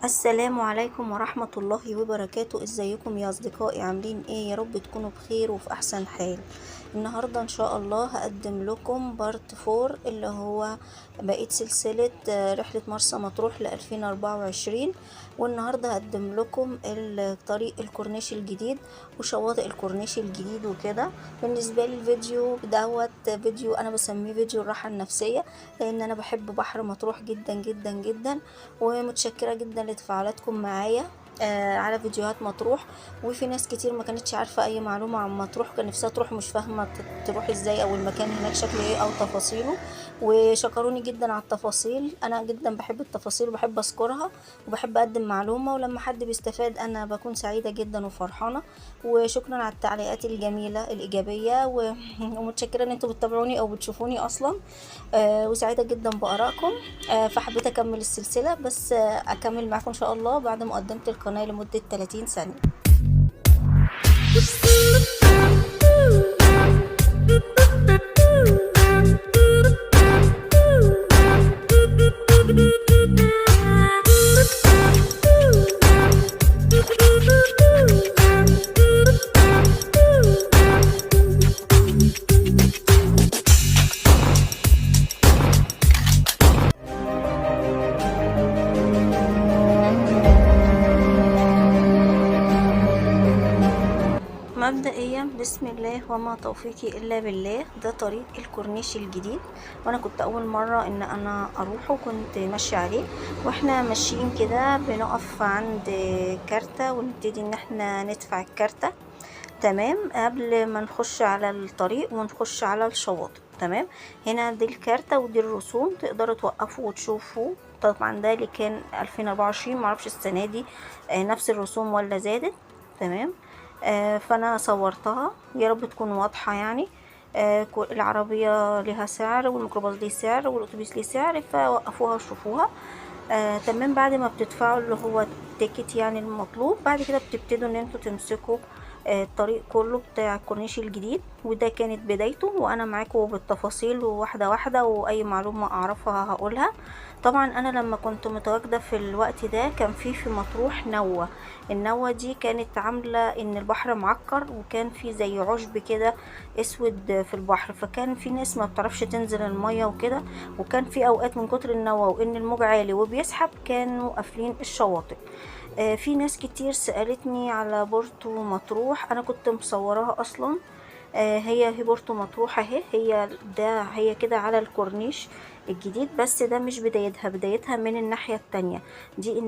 السلام عليكم ورحمة الله وبركاته. ازيكم يا اصدقائي؟ عاملين ايه؟ يا رب تكونوا بخير وفي احسن حال. النهاردة ان شاء الله هقدم لكم بارت 4 اللي هو بقية سلسلة رحلة مرسى مطروح ل 2024. والنهاردة هقدم لكم طريق الكورنيش الجديد وشواطئ الكورنيش الجديد وكده. بالنسبة لي الفيديو فيديو انا بسميه فيديو الراحة النفسية، لان انا بحب بحر مطروح جدا جدا جدا، ومتشكرة جدا لتفاعلاتكم معايا على فيديوهات مطروح. وفي ناس كتير ما كانتش عارفة اي معلومة عن مطروح، كان نفسها تروح مش فاهمة تروح ازاي او المكان هناك شكله ايه او تفاصيله، وشكروني جدا على التفاصيل. انا جدا بحب التفاصيل وبحب اذكرها وبحب اقدم معلومة، ولما حد بيستفاد انا بكون سعيدة جدا وفرحانة. وشكرا على التعليقات الجميلة الايجابية ومتشكرة ان انتوا بتتابعوني او بتشوفوني اصلا. وسعيدة جدا بارائكم. فحبيت اكمل السلسلة، بس اكمل معاكم ان شاء الله بعد ما قدمت القناة لمدة 30 ثانية. مبدئيا بسم الله وما توفيقي الا بالله. ده طريق الكورنيش الجديد، وانا كنت اول مره ان انا اروحه، كنت ماشيه عليه. واحنا ماشيين كده بنقف عند كارتة ونبتدي ان احنا ندفع الكارتة، تمام، قبل ما نخش على الطريق ونخش على الشواطئ. تمام، هنا دي الكارتة ودي الرسوم، تقدروا توقفوا وتشوفوا. طبعا ده اللي كان 2024، معرفش السنه دي نفس الرسوم ولا زادت. تمام. فانا صورتها، يا رب تكون واضحة يعني. العربية لها سعر، والميكروباص ليه سعر، والاتوبيس ليه سعر، فوقفوها وشوفوها. تمام. بعد ما بتدفعوا اللي هو التيكت يعني المطلوب، بعد كده بتبتدوا ان انتوا تمسكوا الطريق كله بتاع الكورنيش الجديد. وده كانت بدايته، وانا معاكم بالتفاصيل وواحده واحده، واي معلومه اعرفها هقولها. طبعا انا لما كنت متواجده في الوقت ده كان في مطروح نوة. النوة دي كانت عامله ان البحر معكر، وكان في زي عشب كده اسود في البحر، فكان في ناس ما بتعرفش تنزل الميه وكده. وكان في اوقات من كتر النوة وان الموج عالي وبيسحب كانوا قافلين الشواطئ. في ناس كتير سألتني على بورتو مطروح، انا كنت مصوراها اصلا. هي بورتو مطروح اهي، هي كده على الكورنيش الجديد، بس ده مش بدايتها من الناحية التانية. دي